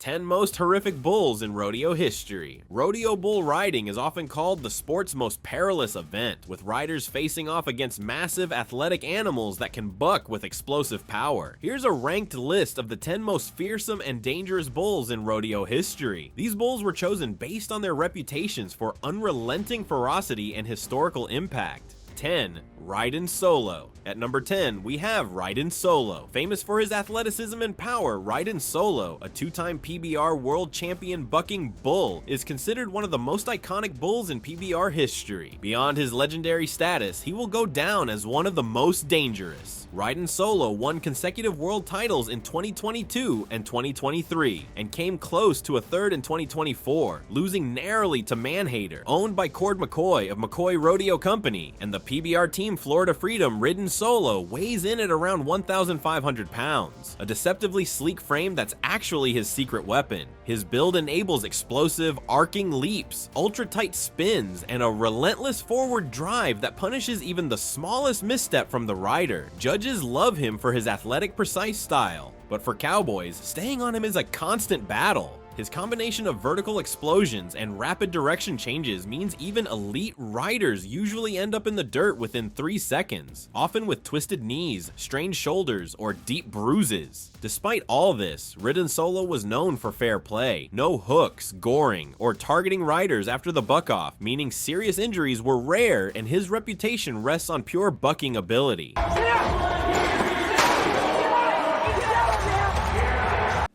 10 most horrific bulls in rodeo history. Rodeo bull riding is often called the sport's most perilous event, with riders facing off against massive athletic animals that can buck with explosive power. Here's a ranked list of the 10 most fearsome and dangerous bulls in rodeo history. These bulls were chosen based on their reputations for unrelenting ferocity and historical impact. 10. Ridin' Solo. At number 10, we have Ridin' Solo. Famous for his athleticism and power, Ridin' Solo, a two-time PBR world champion bucking bull, is considered one of the most iconic bulls in PBR history. Beyond his legendary status, he will go down as one of the most dangerous. Ridin' Solo won consecutive world titles in 2022 and 2023, and came close to a third in 2024, losing narrowly to Manhater, owned by Cord McCoy of McCoy Rodeo Company, and the PBR team Florida Freedom. Ridden Solo weighs in at around 1,500 pounds, a deceptively sleek frame that's actually his secret weapon. His build enables explosive, arcing leaps, ultra-tight spins, and a relentless forward drive that punishes even the smallest misstep from the rider. Judges love him for his athletic, precise style, but for cowboys, staying on him is a constant battle. His combination of vertical explosions and rapid direction changes means even elite riders usually end up in the dirt within 3 seconds, often with twisted knees, strained shoulders, or deep bruises. Despite all this, Ridden Solo was known for fair play, no hooks, goring, or targeting riders after the buck-off, meaning serious injuries were rare and his reputation rests on pure bucking ability.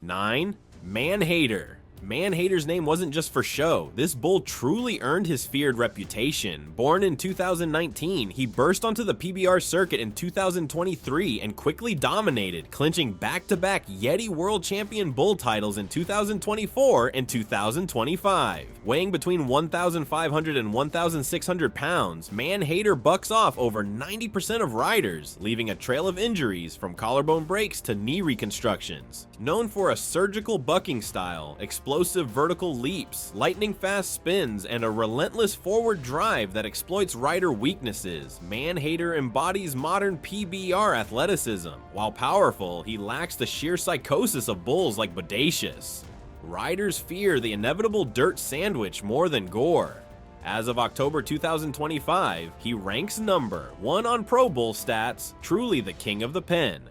9. Manhater. Manhater's name wasn't just for show. This bull truly earned his feared reputation. Born in 2019, he burst onto the PBR circuit in 2023 and quickly dominated, clinching back-to-back Yeti World Champion bull titles in 2024 and 2025. Weighing between 1,500 and 1,600 pounds, Manhater bucks off over 90% of riders, leaving a trail of injuries from collarbone breaks to knee reconstructions. Known for a surgical bucking style, explosive vertical leaps, lightning-fast spins, and a relentless forward drive that exploits rider weaknesses, Manhater embodies modern PBR athleticism. While powerful, he lacks the sheer psychosis of bulls like Bodacious. Riders fear the inevitable dirt sandwich more than gore. As of October 2025, he ranks number 1 on Pro Bull stats, truly the king of the pen.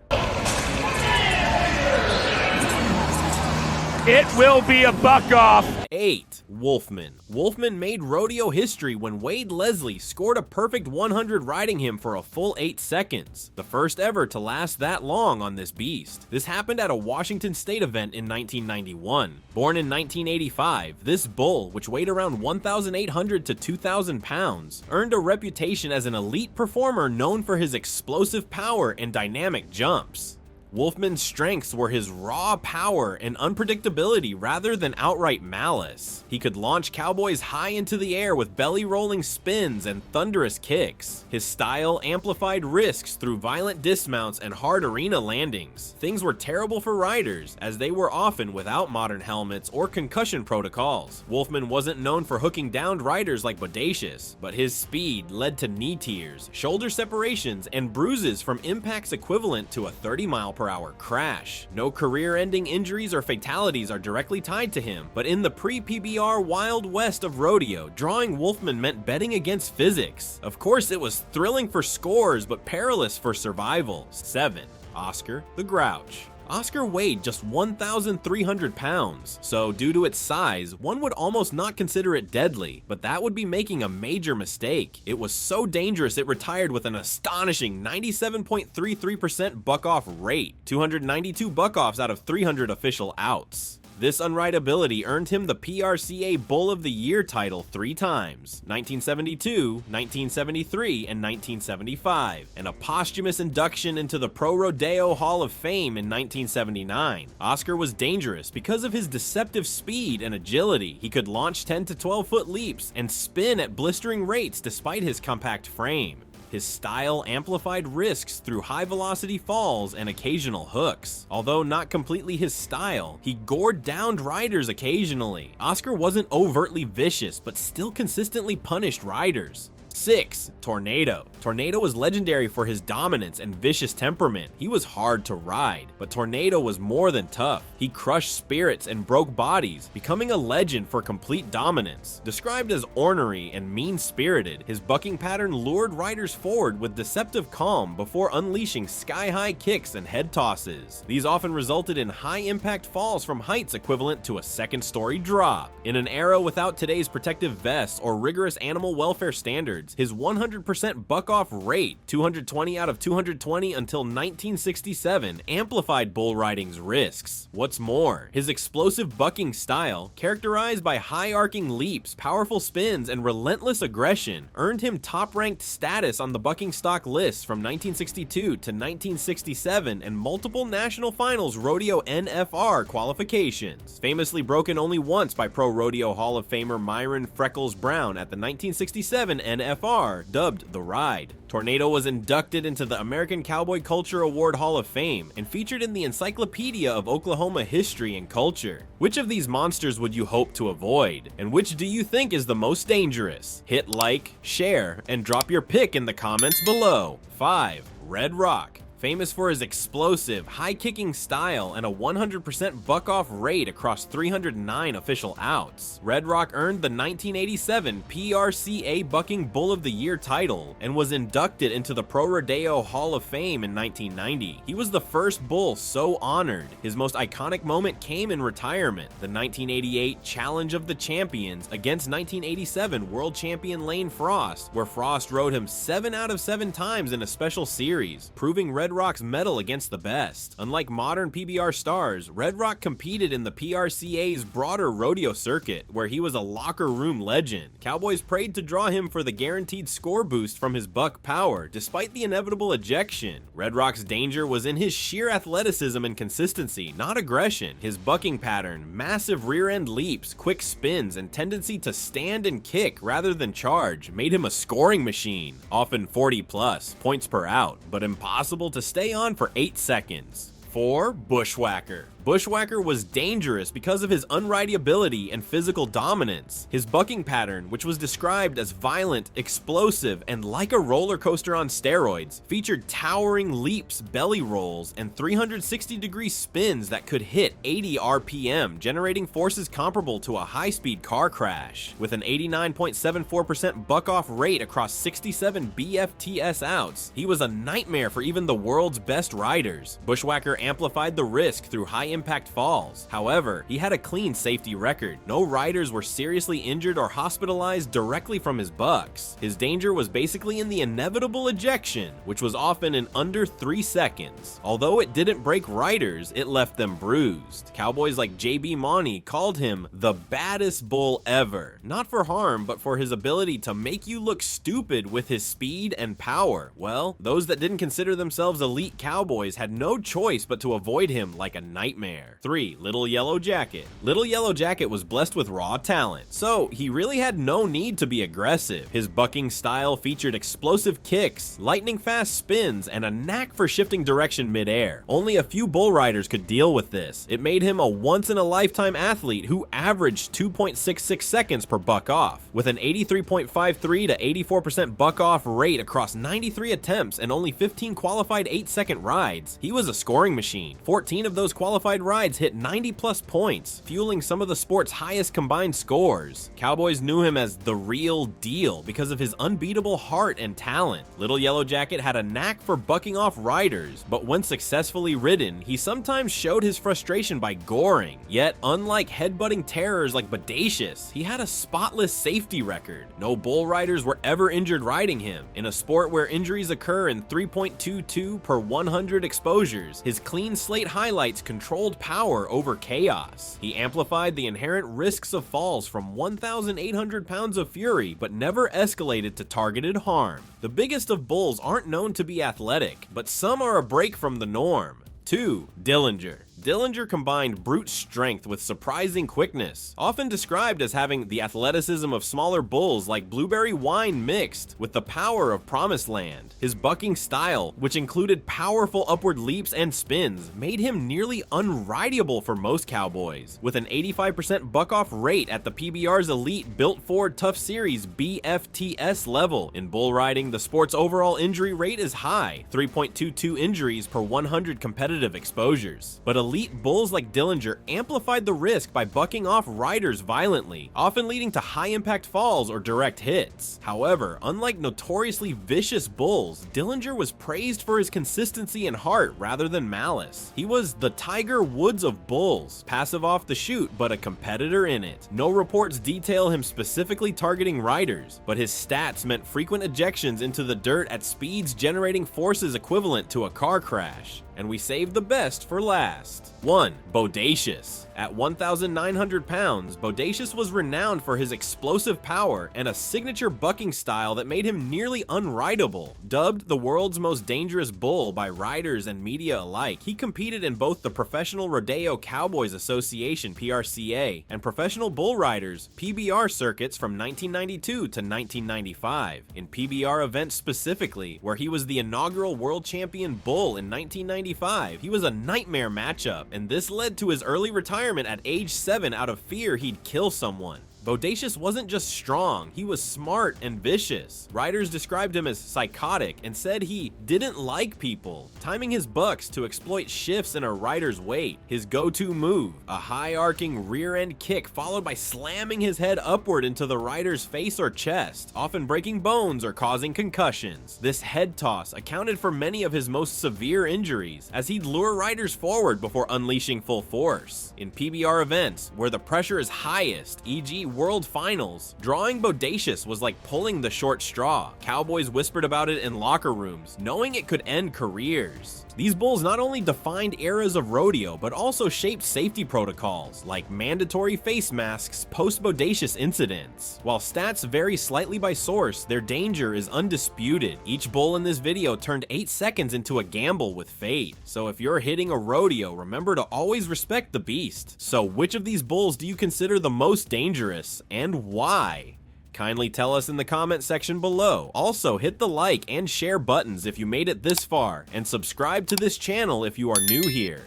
It will be a buck-off. 8. Wolfman. Wolfman made rodeo history when Wade Leslie scored a perfect 100 riding him for a full 8 seconds, the first ever to last that long on this beast. This happened at a Washington State event in 1991. Born in 1985, this bull, which weighed around 1,800 to 2,000 pounds, earned a reputation as an elite performer known for his explosive power and dynamic jumps. Wolfman's strengths were his raw power and unpredictability rather than outright malice. He could launch cowboys high into the air with belly-rolling spins and thunderous kicks. His style amplified risks through violent dismounts and hard arena landings. Things were terrible for riders, as they were often without modern helmets or concussion protocols. Wolfman wasn't known for hooking downed riders like Bodacious, but his speed led to knee tears, shoulder separations, and bruises from impacts equivalent to a 30-mile-per-hour crash. No career-ending injuries or fatalities are directly tied to him, but in the pre-PBR Wild West of rodeo, drawing Wolfman meant betting against physics. Of course, it was thrilling for scores, but perilous for survival. 7. Oscar the Grouch. Oscar weighed just 1,300 pounds, so due to its size, one would almost not consider it deadly, but that would be making a major mistake. It was so dangerous it retired with an astonishing 97.33% buck-off rate, 292 buck-offs out of 300 official outs. This unrideability earned him the PRCA Bull of the Year title 3 times, 1972, 1973, and 1975, and a posthumous induction into the Pro Rodeo Hall of Fame in 1979. Oscar was dangerous because of his deceptive speed and agility. He could launch 10 to 12-foot leaps and spin at blistering rates despite his compact frame. His style amplified risks through high-velocity falls and occasional hooks. Although not completely his style, he gored downed riders occasionally. Oscar wasn't overtly vicious, but still consistently punished riders. 6. Tornado. Tornado was legendary for his dominance and vicious temperament. He was hard to ride, but Tornado was more than tough. He crushed spirits and broke bodies, becoming a legend for complete dominance. Described as ornery and mean-spirited, his bucking pattern lured riders forward with deceptive calm before unleashing sky-high kicks and head tosses. These often resulted in high-impact falls from heights equivalent to a second-story drop. In an era without today's protective vests or rigorous animal welfare standards, his 100% buck-off rate, 220 out of 220 until 1967, amplified bull riding's risks. What's more, his explosive bucking style, characterized by high-arcing leaps, powerful spins, and relentless aggression, earned him top-ranked status on the bucking stock lists from 1962 to 1967 and multiple national finals rodeo NFR qualifications. Famously broken only once by Pro Rodeo Hall of Famer Myron Freckles Brown at the 1967 NFR, dubbed The Ride. Tornado was inducted into the American Cowboy Culture Award Hall of Fame and featured in the Encyclopedia of Oklahoma History and Culture. Which of these monsters would you hope to avoid? And which do you think is the most dangerous? Hit like, share, and drop your pick in the comments below. 5. Red Rock. Famous for his explosive, high-kicking style and a 100% buck-off rate across 309 official outs, Red Rock earned the 1987 PRCA Bucking Bull of the Year title and was inducted into the Pro Rodeo Hall of Fame in 1990. He was the first bull so honored. His most iconic moment came in retirement, the 1988 Challenge of the Champions against 1987 World Champion Lane Frost, where Frost rode him 7 out of 7 times in a special series, proving Red Rock's mettle against the best. Unlike modern PBR stars, Red Rock competed in the PRCA's broader rodeo circuit, where he was a locker room legend. Cowboys prayed to draw him for the guaranteed score boost from his buck power, despite the inevitable ejection. Red Rock's danger was in his sheer athleticism and consistency, not aggression. His bucking pattern, massive rear-end leaps, quick spins, and tendency to stand and kick rather than charge made him a scoring machine, often 40+ points per out, but impossible to stay on for 8 seconds. 4. Bushwhacker. Bushwhacker was dangerous because of his unrideability and physical dominance. His bucking pattern, which was described as violent, explosive, and like a roller coaster on steroids, featured towering leaps, belly rolls, and 360-degree spins that could hit 80 RPM, generating forces comparable to a high-speed car crash. With an 89.74% buck-off rate across 67 BFTS outs, he was a nightmare for even the world's best riders. Bushwhacker amplified the risk through high-impact falls. However, he had a clean safety record. No riders were seriously injured or hospitalized directly from his bucks. His danger was basically in the inevitable ejection, which was often in under 3 seconds. Although it didn't break riders, it left them bruised. Cowboys like JB Monty called him the baddest bull ever. Not for harm, but for his ability to make you look stupid with his speed and power. Well, those that didn't consider themselves elite cowboys had no choice but to avoid him like a nightmare. 3. Little Yellow Jacket. Little Yellow Jacket was blessed with raw talent, so he really had no need to be aggressive. His bucking style featured explosive kicks, lightning-fast spins, and a knack for shifting direction mid-air. Only a few bull riders could deal with this. It made him a once-in-a-lifetime athlete who averaged 2.66 seconds per buck off. With an 83.53 to 84% buck off rate across 93 attempts and only 15 qualified 8-second rides, he was a scoring machine. 14 of those qualified rides hit 90+ points, fueling some of the sport's highest combined scores. Cowboys knew him as the real deal because of his unbeatable heart and talent. Little Yellow Jacket had a knack for bucking off riders, but when successfully ridden, he sometimes showed his frustration by goring. Yet, unlike headbutting terrors like Bodacious, he had a spotless safety record. No bull riders were ever injured riding him. In a sport where injuries occur in 3.22 per 100 exposures, his clean slate highlights controlled power over chaos. He amplified the inherent risks of falls from 1,800 pounds of fury, but never escalated to targeted harm. The biggest of bulls aren't known to be athletic, but some are a break from the norm. 2. Dillinger. Dillinger combined brute strength with surprising quickness, often described as having the athleticism of smaller bulls like Blueberry Wine mixed with the power of Promised Land. His bucking style, which included powerful upward leaps and spins, made him nearly unrideable for most cowboys, with an 85% buck-off rate at the PBR's elite Built Ford Tough Series BFTS level. In bull riding, the sport's overall injury rate is high, 3.22 injuries per 100 competitive exposures. But elite bulls like Dillinger amplified the risk by bucking off riders violently, often leading to high-impact falls or direct hits. However, unlike notoriously vicious bulls, Dillinger was praised for his consistency and heart rather than malice. He was the Tiger Woods of bulls, passive off the chute but a competitor in it. No reports detail him specifically targeting riders, but his stats meant frequent ejections into the dirt at speeds generating forces equivalent to a car crash. And we saved the best for last. 1. Bodacious. At 1,900 pounds, Bodacious was renowned for his explosive power and a signature bucking style that made him nearly unrideable. Dubbed the world's most dangerous bull by riders and media alike, he competed in both the Professional Rodeo Cowboys Association (PRCA) and Professional Bull Riders (PBR) circuits from 1992 to 1995. In PBR events specifically, where he was the inaugural world champion bull in 1995, he was a nightmare matchup, and this led to his early retirement at age 7 out of fear he'd kill someone. Bodacious wasn't just strong, he was smart and vicious. Riders described him as psychotic and said he didn't like people, timing his bucks to exploit shifts in a rider's weight. His go-to move, a high-arcing rear-end kick followed by slamming his head upward into the rider's face or chest, often breaking bones or causing concussions. This head toss accounted for many of his most severe injuries, as he'd lure riders forward before unleashing full force. In PBR events, where the pressure is highest, e.g. World Finals, drawing Bodacious was like pulling the short straw. Cowboys whispered about it in locker rooms, knowing it could end careers. These bulls not only defined eras of rodeo, but also shaped safety protocols, like mandatory face masks post-Bodacious incidents. While stats vary slightly by source, their danger is undisputed. Each bull in this video turned 8 seconds into a gamble with fate. So if you're hitting a rodeo, remember to always respect the beast. So which of these bulls do you consider the most dangerous, and why? Kindly tell us in the comment section below. Also, hit the like and share buttons if you made it this far, and subscribe to this channel if you are new here.